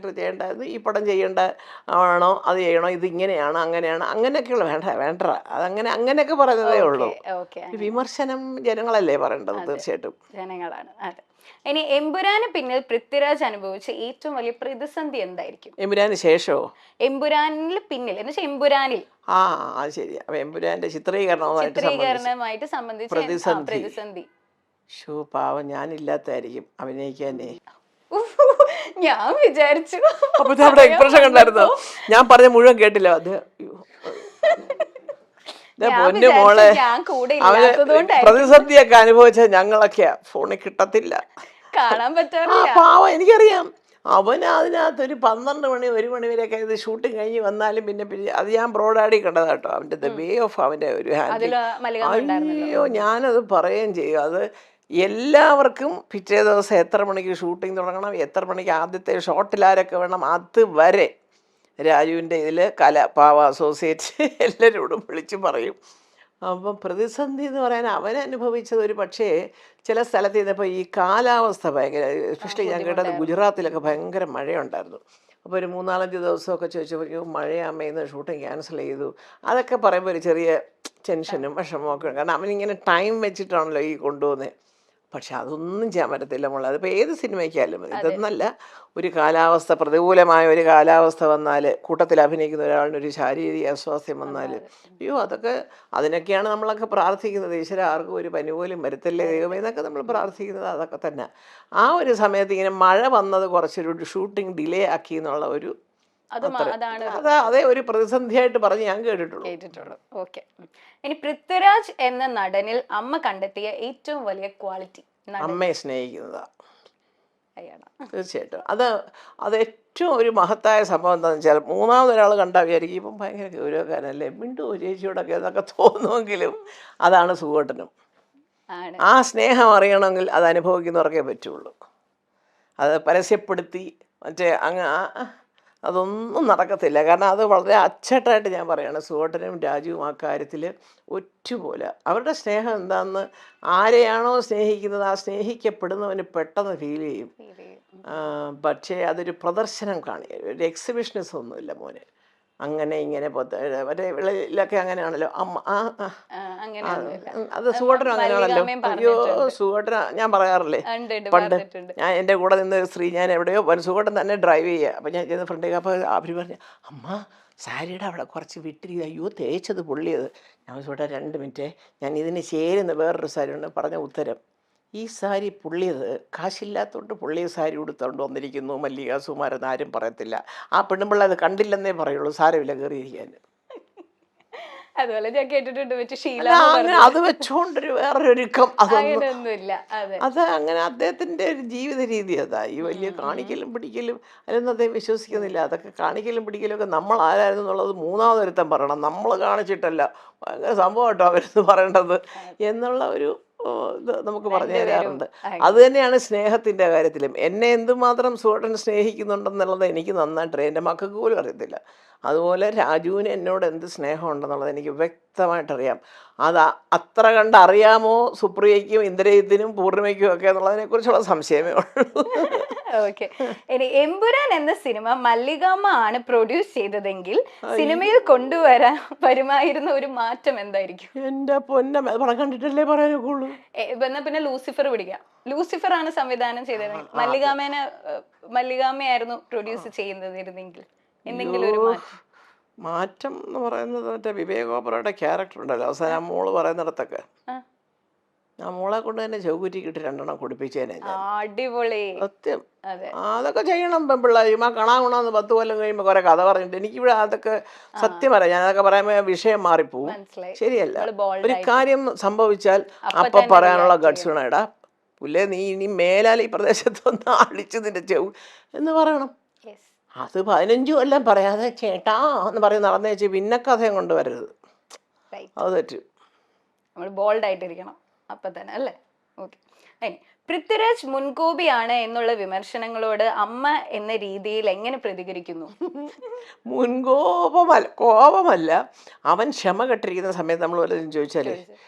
ചെയ്യേണ്ടത് ഈ പടം ചെയ്യേണ്ട ആണോ, അത് ചെയ്യണോ, ഇതിങ്ങനെയാണ് അങ്ങനെയാണ് അങ്ങനെയൊക്കെയുള്ള വേണ്ട അതങ്ങനെ അങ്ങനെയൊക്കെ പറയുന്നതേ ഉള്ളൂ. വിമർശനം ജനങ്ങളല്ലേ പറയേണ്ടത്, തീർച്ചയായിട്ടും ജനങ്ങളാണ്. അതെ. ഇനി എമ്പുരാന് പിന്നിൽ പൃഥ്വിരാജ് അനുഭവിച്ച ഏറ്റവും വലിയ പ്രതിസന്ധി എന്തായിരിക്കും? എമ്പുരാന് ശേഷമോ? എമ്പുരാനിൽ പിന്നിൽ എന്ന് വെച്ചാൽ എമ്പുരാനിൽ അത് ശരി. അപ്പൊ എമ്പുരാന്റെ ചിത്രീകരണവുമായിട്ട് സംബന്ധിച്ച് പ്രതിസന്ധി. പാവം ഞാനില്ലാത്തായിരിക്കും അഭിനയിക്കാനേ. ഞാൻ വിചാരിച്ചു അപ്പൊ അവിടെ എക്സ്പ്രഷൻ കണ്ടായിരുന്നോ? ഞാൻ പറഞ്ഞ മുഴുവൻ കേട്ടില്ല. അത് പൊന്നു മോളെ, അവന് പ്രതിസന്ധിയൊക്കെ അനുഭവിച്ച ഞങ്ങളൊക്കെയാ ഫോണിൽ കിട്ടത്തില്ല, കാണാൻ പറ്റാറില്ല. പാവം എനിക്കറിയാം. അവന് അതിനകത്ത് ഒരു 12 മണി 1 മണി വരെയൊക്കെ ഇത് ഷൂട്ടിങ് കഴിഞ്ഞ് വന്നാലും പിന്നെ അത് ഞാൻ ബ്രോഡാഡി കണ്ടതാ കേട്ടോ. അവൻ്റെ ദ വേ ഓഫ് അവൻ്റെ ഒരു ഹാൻഡിൽ, അയ്യോ ഞാനത് പറയുകയും ചെയ്യും. അത് എല്ലാവർക്കും പിറ്റേ ദിവസം എത്ര മണിക്ക് ഷൂട്ടിംഗ് തുടങ്ങണം, എത്ര മണിക്ക് ആദ്യത്തെ ഷോട്ടിലാരൊക്കെ വേണം, അതുവരെ രാജുവിൻ്റെ ഇതിൽ പാവ അസോസിയേറ്റ് എല്ലാവരോടും വിളിച്ച് പറയും. അപ്പം പ്രതിസന്ധി എന്ന് പറയാൻ അവൻ അനുഭവിച്ചത് ഒരു പക്ഷേ ചില സ്ഥലത്ത് ചെയ്തപ്പോൾ ഈ കാലാവസ്ഥ ഭയങ്കര, എസ്പെഷ്യലി ഞാൻ കേട്ടത് ഗുജറാത്തിലൊക്കെ ഭയങ്കര മഴയുണ്ടായിരുന്നു. അപ്പോൾ ഒരു 3-4 ദിവസമൊക്കെ ചോദിച്ചപ്പോൾ മഴയാകുമ്പോൾ ഷൂട്ടിങ് ക്യാൻസൽ ചെയ്തു. അതൊക്കെ പറയുമ്പോൾ ഒരു ചെറിയ ടെൻഷനും വിഷമമൊക്കെ ഉണ്ട്. കാരണം അവനിങ്ങനെ ടൈം വെച്ചിട്ടാണല്ലോ ഈ കൊണ്ടുപോകുന്നത്. പക്ഷെ അതൊന്നും ചെയ്യാൻ പറ്റത്തില്ല മോളെ. അതിപ്പോൾ ഏത് സിനിമയ്ക്കായാലും ഇതൊന്നല്ല, ഒരു കാലാവസ്ഥ, പ്രതികൂലമായ ഒരു കാലാവസ്ഥ വന്നാൽ, കൂട്ടത്തിൽ അഭിനയിക്കുന്ന ഒരാളിനൊരു ശാരീരിക അസ്വാസ്ഥ്യം വന്നാൽ, അയ്യോ അതിനൊക്കെയാണ് നമ്മളൊക്കെ പ്രാർത്ഥിക്കുന്നത്. ഈശ്വര ആർക്കും ഒരു പനി പോലും വരുത്തല്ലേ ദൈവമേ എന്നൊക്കെ നമ്മൾ പ്രാർത്ഥിക്കുന്നത് അതൊക്കെ തന്നെ. ആ ഒരു സമയത്ത് ഇങ്ങനെ മഴ വന്നത് കുറച്ചൊരു ഷൂട്ടിംഗ് ഡിലേ ആക്കി എന്നുള്ള ഒരു അതേ ഒരു പ്രതിസന്ധിയായിട്ട് പറഞ്ഞ് ഞാൻ കേട്ടിട്ടുള്ളൂ. ഓക്കെ. ഇനി പൃഥ്വിരാജ് എന്ന നടനിൽ അമ്മ കണ്ടെത്തിയ ഏറ്റവും വലിയ ക്വാളിറ്റി? അമ്മയെ സ്നേഹിക്കുന്നതാ, തീർച്ചയായിട്ടും. അത് ഏറ്റവും ഒരു മഹത്തായ സംഭവം എന്താണെന്ന് വെച്ചാൽ, മൂന്നാമതൊരാൾ കണ്ടാൽ വിചാരിക്കും ഇപ്പം ഭയങ്കര ഗൗരവക്കാരനല്ലേ, മിണ്ടു ചേച്ചിയോടൊക്കെ എന്നൊക്കെ തോന്നുമെങ്കിലും അതാണ് സുഖോട്ടനും. ആ സ്നേഹം അറിയണമെങ്കിൽ അത് അനുഭവിക്കുന്നവർക്കേ പറ്റുള്ളൂ. അത് പരസ്യപ്പെടുത്തി അതൊന്നും നടക്കത്തില്ല. കാരണം അത് വളരെ അച്ചട്ടായിട്ട് ഞാൻ പറയുകയാണ്. സുഹോട്ടനും രാജുവും ആ കാര്യത്തിൽ ഒറ്റുപോലെ അവരുടെ സ്നേഹം എന്താണെന്ന് ആരെയാണോ സ്നേഹിക്കുന്നത് ആ സ്നേഹിക്കപ്പെടുന്നവന് പെട്ടെന്ന് ഫീൽ ചെയ്യും. പക്ഷേ അതൊരു പ്രദർശനം ഒരു എക്സിബിഷനിസം ഒന്നുമില്ല മോനെ. അങ്ങനെ ഇങ്ങനെ മറ്റേ വിളയിലൊക്കെ അങ്ങനെയാണല്ലോ അമ്മ. അത് സുഹോട്ടനും അങ്ങനെയാണല്ലോ. അയ്യോ സുഹോട്ടന ഞാൻ പറയാറില്ലേ, പണ്ട് ഞാൻ എൻ്റെ കൂടെ നിന്ന് സ്ത്രീ, ഞാൻ എവിടെയോ സുഹോട്ടൻ തന്നെ ഡ്രൈവ് ചെയ്യുക. അപ്പം ഞാൻ ചെന്ന് ഫ്രണ്ടിൽ, അപ്പോൾ അവർ പറഞ്ഞു അമ്മ സാരിയുടെ അവിടെ കുറച്ച് വിട്ടിരിക്കുക, അയ്യോ തേച്ചത് പൊള്ളിയത്. ഞാൻ സുഹോട്ടൻ 2 മിനിറ്റ്, ഞാൻ ഇതിന് ചേരുന്ന വേറൊരു സാരി ഉണ്ട്. പറഞ്ഞ ഉത്തരം, ഈ സാരി പൊള്ളിയത് കാശില്ലാത്തതുകൊണ്ട് പൊള്ളിയ സാരി ഉടുത്തോണ്ട് വന്നിരിക്കുന്നു മല്ലിക സുമാരെന്ന് ആരും പറയത്തില്ല. ആ പെണ്ണുമ്പിള്ള അത് കണ്ടില്ലെന്നേ പറയുള്ളൂ, സാരമില്ല കയറിയിരിക്കാൻ. അതുപോലെ ഞാൻ കേട്ടിട്ടുണ്ട് അത് വെച്ചോണ്ടൊരു വേറൊരുക്കം അതൊന്നുമില്ല. അത് അങ്ങനെ അദ്ദേഹത്തിൻ്റെ ഒരു ജീവിത രീതി അതാ. ഈ വലിയ കാണിക്കലും പിടിക്കലും അതിലൊന്നും അദ്ദേഹം വിശ്വസിക്കുന്നില്ല. അതൊക്കെ കാണിക്കലും പിടിക്കലും ഒക്കെ നമ്മൾ ആരായിരുന്നു എന്നുള്ളത് മൂന്നാമതൊരുത്തം പറയണം, നമ്മൾ കാണിച്ചിട്ടല്ല. ഭയങ്കര സംഭവം കേട്ടോ അവരെന്ന് പറയേണ്ടത് എന്നുള്ള ഒരു ഇത് നമുക്ക് പറഞ്ഞു തരാറുണ്ട്. അത് തന്നെയാണ് സ്നേഹത്തിൻ്റെ കാര്യത്തിലും. എന്നെ എന്തുമാത്രം സുഹോട്ടൻ സ്നേഹിക്കുന്നുണ്ടെന്നുള്ളത് എനിക്ക് നന്നായിട്ടറിയാം, എൻ്റെ മക്കൾക്ക് പോലും അറിയത്തില്ല. അതുപോലെ രാജുവിന് എന്നോട് എന്ത് സ്നേഹമുണ്ടെന്നുള്ളത് എനിക്ക് വ്യക്തമായിട്ടറിയാം. അത് അത്ര കണ്ടറിയാമോ സുപ്രിയയ്ക്കും ഇന്ദ്രജിത്തിനും പൂർണിമയ്ക്കും ഒക്കെ എന്നുള്ളതിനെ കുറിച്ചുള്ള സംശയമേ ഉള്ളൂ. ഓക്കെ. ഇനി എമ്പുരാൻ എന്ന സിനിമ മല്ലികാമ്മ ആണ് പ്രൊഡ്യൂസ് ചെയ്തതെങ്കിൽ സിനിമയിൽ വരുമായിരുന്ന ഒരു മാറ്റം എന്തായിരിക്കും? എന്റെ പൊന്നെ, പടം കണ്ടിട്ടല്ലേ പറയാനൊക്കെയുള്ളൂ. എന്നാ പിന്നെ ലൂസിഫർ പിടിക്കാം. ലൂസിഫർ ആണ് സംവിധാനം ചെയ്തതെങ്കിൽ മല്ലികാമ്മയായിരുന്നു പ്രൊഡ്യൂസ് ചെയ്യുന്നതിരുന്നെങ്കിൽ എന്തെങ്കിലും ഒരു മാറ്റം എന്ന് പറയുന്നത് മറ്റേ വിവേക് ഓബറോയുടെ ക്യാരക്ടർ ഉണ്ടല്ലോ അവസാനം ആ മോള് പറയുന്നിടത്തൊക്കെ, ആ മോളെ കൊണ്ട് തന്നെ ചൗകുറ്റിക്ക് ഇട്ട് 2 എണ്ണം കുടിപ്പിച്ചേനെ. അടിപൊളി, സത്യം. അതൊക്കെ ചെയ്യണം പെൺപിള്ളേർ. കാണാൻ ഗുണമെന്ന് 10 കൊല്ലം കഴിയുമ്പോൾ കുറെ കഥ പറഞ്ഞിട്ട് എനിക്കിവിടെ അതൊക്കെ സത്യം പറയാം. ഞാൻ അതൊക്കെ പറയുമ്പോൾ വിഷയം മാറിപ്പോവും. ശരിയല്ല, ഒരു കാര്യം സംഭവിച്ചാൽ അപ്പം പറയാനുള്ള ഗട്സ് വേണം. എടാ പുല്ലേ, നീ ഇനി മേലാൽ ഈ പ്രദേശത്തൊന്ന് അടിച്ചു നിന്റെ ചെവ് എന്ന് പറയണം. അത് 15 കൊല്ലം പറയാതെ ചേട്ടാ എന്ന് പറയും നടന്നു വെച്ച് പിന്നെ കഥയും കൊണ്ടുവരരുത്. അത് തെറ്റ്. നമ്മൾ ബോൾഡ് ആയിട്ടിരിക്കണം അപ്പം തന്നെ, അല്ലേ? ഓക്കെ. പൃഥ്വിരാജ് മുൻകോപിയാണ് എന്നുള്ള വിമർശനങ്ങളോട് അമ്മ എന്ന രീതിയിൽ എങ്ങനെ പ്രതികരിക്കുന്നു? കോപമല്ല, അവൻ ക്ഷമ കെട്ടിരിക്കുന്ന സമയത്ത് നമ്മൾ വല്ലതും ചോദിച്ചാലേ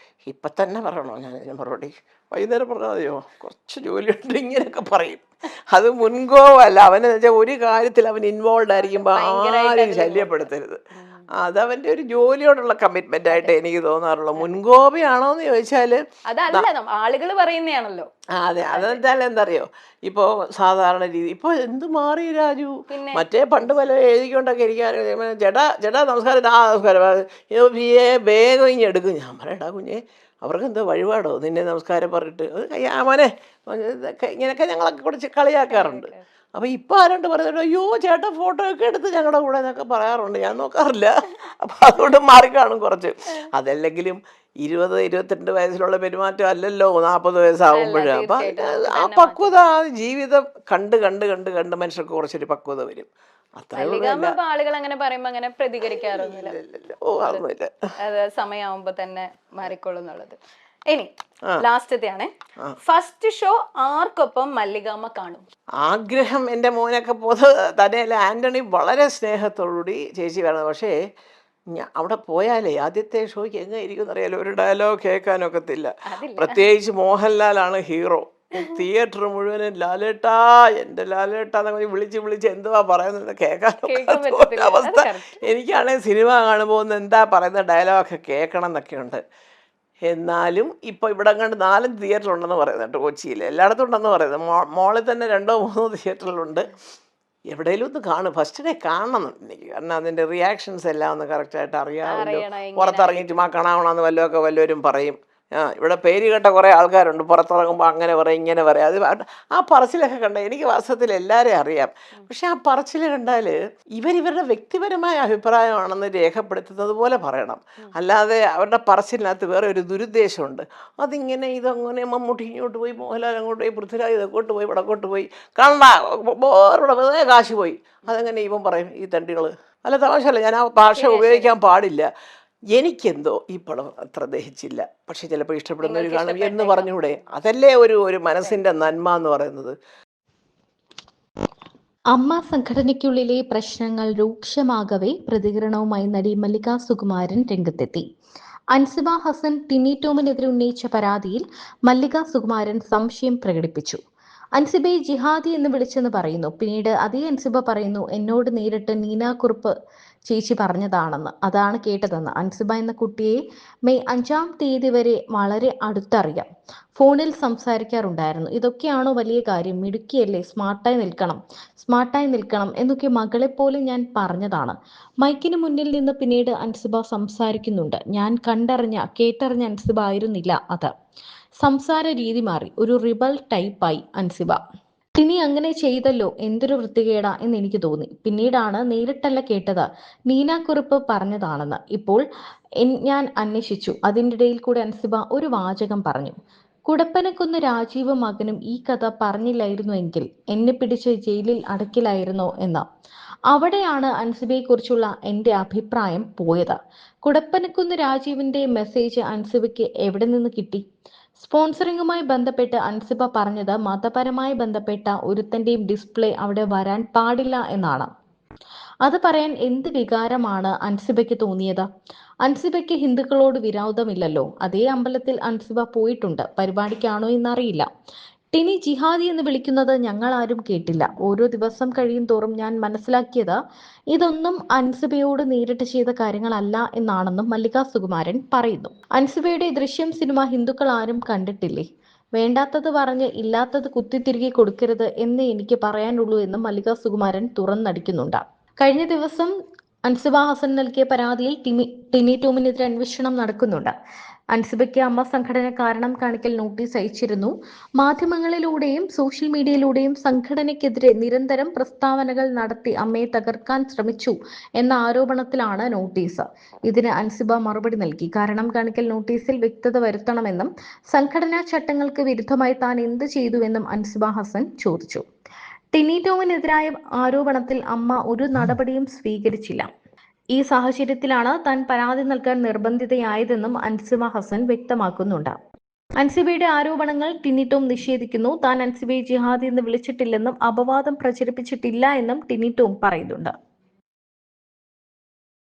ഇപ്പം തന്നെ പറയണോ ഞാൻ ഇതിന് മറുപടി? വൈകുന്നേരം പറഞ്ഞാൽ മതിയോ, കുറച്ച് ജോലിയുണ്ട്, ഇങ്ങനെയൊക്കെ പറയും. അത് മുൻകോവല്ല. അവനെന്ന് വെച്ചാൽ ഒരു കാര്യത്തിൽ അവൻ ഇൻവോൾവ് ആയിരിക്കുമ്പോൾ ആരും ശല്യപ്പെടുത്തരുത്. അതവൻ്റെ ഒരു ജോലിയോടുള്ള കമ്മിറ്റ്മെന്റ് ആയിട്ട് എനിക്ക് തോന്നാറുള്ളൂ. മുൻകോപയാണോ എന്ന് ചോദിച്ചാൽ ആളുകൾ പറയുന്നതാണല്ലോ. അതെ, അതെന്തായാലും എന്തറിയോ, ഇപ്പോൾ സാധാരണ രീതി ഇപ്പോൾ എന്ത് മാറി രാജു. മറ്റേ പണ്ട് പല എഴുതിക്കൊണ്ടൊക്കെ ഇരിക്കാൻ ജടാ നമസ്കാരം, നമസ്കാരം വേഗം ഇങ്ങനെ എടുക്കും. ഞാൻ പറയടാ കുഞ്ഞെ, അവർക്ക് എന്താ വഴിപാടോ നിന്നെ നമസ്കാരം പറഞ്ഞിട്ട്? അത് മോനെ ഇങ്ങനെയൊക്കെ ഞങ്ങളൊക്കെ കുറച്ച് കളിയാക്കാറുണ്ട്. അപ്പോൾ ഇപ്പോൾ ആരാണ്ട് പറയുന്നുണ്ട്, അയ്യോ ചേട്ടൻ ഫോട്ടോ ഒക്കെ എടുത്ത് ഞങ്ങളുടെ കൂടെ എന്നൊക്കെ പറയാറുണ്ട്. ഞാൻ നോക്കാറില്ല. അപ്പോൾ അതുകൊണ്ട് മാറിക്കാണും കുറച്ച്. അതല്ലെങ്കിലും 20-22 വയസ്സിലുള്ള പെരുമാറ്റം അല്ലല്ലോ 40 വയസ്സാകുമ്പോഴേ. അപ്പം ആ പക്വത, ആ ജീവിതം കണ്ട് കണ്ട് കണ്ട് കണ്ട് മനുഷ്യർക്ക് കുറച്ചൊരു പക്വത വരും. ആളുകൾ അങ്ങനെ പറയുമ്പോ അങ്ങനെ പ്രതികരിക്കാറൊന്നുമില്ല. ഓ, അതൊന്നുമില്ല. അത് സമയമാകുമ്പോ തന്നെ മാറിക്കൊള്ളുന്നുള്ളത്. ഇനി ലാസ്റ്റത്തെയാണ്, ഫസ്റ്റ് ഷോ ആർക്കൊപ്പം മല്ലികാമ്മ കാണും? ആഗ്രഹം എൻ്റെ മോനൊക്കെ തന്നെയല്ല, ആന്റണി വളരെ സ്നേഹത്തോടുകൂടി ചേച്ചി കാണുന്നത്. പക്ഷേ അവിടെ പോയാലേ ആദ്യത്തെ ഷോയ്ക്ക് എങ്ങനെ ഇരിക്കും അറിയാലോ, ഒരു ഡയലോഗ് കേൾക്കാനൊക്കത്തില്ല. പ്രത്യേകിച്ച് മോഹൻലാലാണ് ഹീറോ. തിയേറ്റർ മുഴുവനും ലാലേട്ടാ, എൻ്റെ ലാലേട്ടാ എന്നൊക്കെ വിളിച്ച് വിളിച്ച് എന്തുവാ പറയുന്നത് കേൾക്കാൻ അവസ്ഥ. എനിക്കാണെങ്കിൽ സിനിമ കാണുമ്പോൾ ഒന്ന് എന്താ പറയുന്ന ഡയലോഗൊക്കെ കേൾക്കണം എന്നൊക്കെ ഉണ്ട്. എന്നാലും ഇപ്പോൾ ഇവിടെ കണ്ട് 4 തിയേറ്റർ ഉണ്ടെന്ന് പറയുന്നുണ്ട് കൊച്ചിയിൽ. എല്ലായിടത്തും ഉണ്ടെന്ന് പറയുന്നത്. മോളിൽ തന്നെ 2-3 തിയേറ്ററിലുണ്ട്. എവിടെയെങ്കിലും ഒന്ന് കാണും. ഫസ്റ്റ് ഡേ കാണണം എനിക്ക്. കാരണം അതിൻ്റെ റിയാക്ഷൻസ് എല്ലാം ഒന്ന് കറക്റ്റായിട്ട് അറിയാമല്ലോ. പുറത്തിറങ്ങിയിട്ട് കാണാവണമെന്ന് വല്ലവരും പറയും. ഇവിടെ പേര് കേട്ട കുറേ ആൾക്കാരുണ്ട്, പുറത്തിറങ്ങുമ്പോൾ അങ്ങനെ പറയും ഇങ്ങനെ പറയും. അത് ആ പറച്ചിലൊക്കെ കണ്ട എനിക്ക് വാസ്തവത്തിൽ എല്ലാവരെയും അറിയാം. പക്ഷെ ആ പറച്ചിൽ കണ്ടാൽ ഇവരുടെ വ്യക്തിപരമായ അഭിപ്രായമാണെന്ന് രേഖപ്പെടുത്തുന്നത് പോലെ പറയണം. അല്ലാതെ അവരുടെ പറച്ചിലിനകത്ത് വേറെ ഒരു ദുരുദ്ദേശമുണ്ട്. അതിങ്ങനെ ഇതങ്ങനെ മമ്മൂട്ടി ഇങ്ങോട്ട് പോയി, മോഹൻലാൽ അങ്ങോട്ട് പോയി, പൃഥ്വിരാജ് ഇതങ്ങോട്ട് പോയി, വടക്കോട്ട് പോയി, കണ്ട ഇവിടെ വെറുതെ കാശ് പോയി. അതെങ്ങനെ ഇവൻ പറയും ഈ തണ്ടികൾ? അല്ല, തമാശല്ല. ഞാൻ ആ ഭാഷ ഉപയോഗിക്കാൻ പാടില്ല. എനിക്കെന്തോ ഈ പടം അത്ര ദഹിച്ചില്ല. പക്ഷെ ചിലപ്പോൾ ഇഷ്ടപ്പെടുന്നവർ കാണും എന്ന് പറഞ്ഞൂടെ? അതല്ലേ ഒരു മനസ്സിന്റെ നന്മ എന്ന് പറയുന്നത്. അമ്മ സംഘടനയ്ക്കുള്ളിലെ പ്രശ്നങ്ങൾ രൂക്ഷമാകവേ പ്രതികരണവുമായി നടി മല്ലിക സുകുമാരൻ രംഗത്തെത്തി. അൻസിബ ഹസൻ ടിനി ടോമിനെതിരെ ഉന്നയിച്ച പരാതിയിൽ മല്ലിക സുകുമാരൻ സംശയം പ്രകടിപ്പിച്ചു. അൻസിബയെ ജിഹാദി എന്ന് വിളിച്ചെന്ന് പറയുന്നു. പിന്നീട് അതേ അൻസിബ പറയുന്നു, എന്നോട് നേരിട്ട് നീന കുറുപ്പ് ചേച്ചി പറഞ്ഞതാണെന്ന്, അതാണ് കേട്ടതെന്ന്. അൻസിബ എന്ന കുട്ടിയെ മെയ് 5-ാം തീയതി വരെ വളരെ അടുത്തറിയാം. ഫോണിൽ സംസാരിക്കാറുണ്ടായിരുന്നു. ഇതൊക്കെയാണോ വലിയ കാര്യം? മിടുക്കിയല്ലേ, സ്മാർട്ടായി നിൽക്കണം എന്നൊക്കെ മകളെപ്പോലെ ഞാൻ പറഞ്ഞതാണ്. മൈക്കിന് മുന്നിൽ നിന്ന് പിന്നീട് അൻസിബ സംസാരിക്കുന്നുണ്ട്. ഞാൻ കേട്ടറിഞ്ഞ അൻസിബ ആയിരുന്നില്ല അത്. സംസാര രീതി മാറി, ഒരു റിബൽ ടൈപ്പായി അൻസിബ. ടിനി അങ്ങനെ ചെയ്തല്ലോ, എന്തൊരു വൃത്തികേടാ എന്ന് എനിക്ക് തോന്നി. പിന്നീടാണ് നേരിട്ടല്ല കേട്ടത്, നീന കുറുപ്പ് പറഞ്ഞതാണെന്ന്. ഇപ്പോൾ ഞാൻ അന്വേഷിച്ചു. അതിൻ്റെ ഇടയിൽ കൂടെ അൻസിബ ഒരു വാചകം പറഞ്ഞു. കുടപ്പനക്കുന്ന് രാജീവും മകനും ഈ കഥ പറഞ്ഞില്ലായിരുന്നുവെങ്കിൽ എന്നെ പിടിച്ച് ജയിലിൽ അടക്കിലായിരുന്നോ എന്ന്. അവിടെയാണ് അൻസിബയെക്കുറിച്ചുള്ള എൻ്റെ അഭിപ്രായം പോയത്. കുടപ്പനക്കുന്ന് രാജീവിൻ്റെ മെസ്സേജ് അൻസിബയ്ക്ക് എവിടെ നിന്ന് കിട്ടി? സ്പോൺസറിങ്ങുമായി ബന്ധപ്പെട്ട് അൻസിബ പറഞ്ഞത് മതപരമായി ബന്ധപ്പെട്ട ഒരുത്തൻ്റെയും ഡിസ്പ്ലേ അവിടെ വരാൻ പാടില്ല എന്നാണ്. അത് പറയാൻ എന്ത് വികാരമാണ് അൻസിബയ്ക്ക് തോന്നിയത്? അൻസിബയ്ക്ക് ഹിന്ദുക്കളോട് വിരോധമില്ലല്ലോ. അതേ അമ്പലത്തിൽ അൻസിബ പോയിട്ടുണ്ട്. പരിപാടിക്കാണോ എന്നറിയില്ല. ടിനി ജിഹാദി എന്ന് വിളിക്കുന്നത് ഞങ്ങൾ ആരും കേട്ടില്ല. ഓരോ ദിവസം കഴിയും തോറും ഞാൻ മനസ്സിലാക്കിയത് ഇതൊന്നും അൻസിബയോട് നേരിട്ട് ചെയ്ത കാര്യങ്ങളല്ല എന്നാണെന്നും മല്ലിക സുകുമാരൻ പറയുന്നു. അൻസിബയുടെ ദൃശ്യം സിനിമ ഹിന്ദുക്കൾ ആരും കണ്ടിട്ടില്ലേ? വേണ്ടാത്തത് പറഞ്ഞ് ഇല്ലാത്തത് കുത്തിത്തിരികെ കൊടുക്കരുത് എന്നേ എനിക്ക് പറയാനുള്ളൂ എന്നും മല്ലിക സുകുമാരൻ തുറന്നടിക്കുന്നുണ്ട്. കഴിഞ്ഞ ദിവസം അൻസിബ ഹസൻ നൽകിയ പരാതിയിൽ ടിനി ടോമിനെതിരെ അന്വേഷണം നടക്കുന്നുണ്ട്. അൻസിബയ്ക്ക് അമ്മ സംഘടന കാരണം കാണിക്കൽ നോട്ടീസ് അയച്ചിരുന്നു. മാധ്യമങ്ങളിലൂടെയും സോഷ്യൽ മീഡിയയിലൂടെയും സംഘടനയ്ക്കെതിരെ നിരന്തരം പ്രസ്താവനകൾ നടത്തി അമ്മയെ തകർക്കാൻ ശ്രമിച്ചു എന്ന ആരോപണത്തിലാണ് നോട്ടീസ്. ഇതിന് അൻസിബ മറുപടി നൽകി. കാരണം കാണിക്കൽ നോട്ടീസിൽ വ്യക്തത വരുത്തണമെന്നും സംഘടനാ ചട്ടങ്ങൾക്ക് വിരുദ്ധമായി താൻ എന്ത് ചെയ്തുവെന്നും അൻസിബ ഹസൻ ചോദിച്ചു. ടിനി ടോമിനെതിരായ ആരോപണത്തിൽ അമ്മ ഒരു നടപടിയും സ്വീകരിച്ചില്ല. ഈ സാഹചര്യത്തിലാണ് താൻ പരാതി നൽകാൻ നിർബന്ധിതയായതെന്നും അൻസിബ ഹസൻ വ്യക്തമാക്കുന്നുണ്ട്. അൻസിബയുടെ ആരോപണങ്ങൾ ടിനി ടോം നിഷേധിക്കുന്നു. താൻ അൻസിബയെ ജിഹാദി എന്ന് വിളിച്ചിട്ടില്ലെന്നും അപവാദം പ്രചരിപ്പിച്ചിട്ടില്ല എന്നും ടിനി ടോം പറയുന്നുണ്ട്.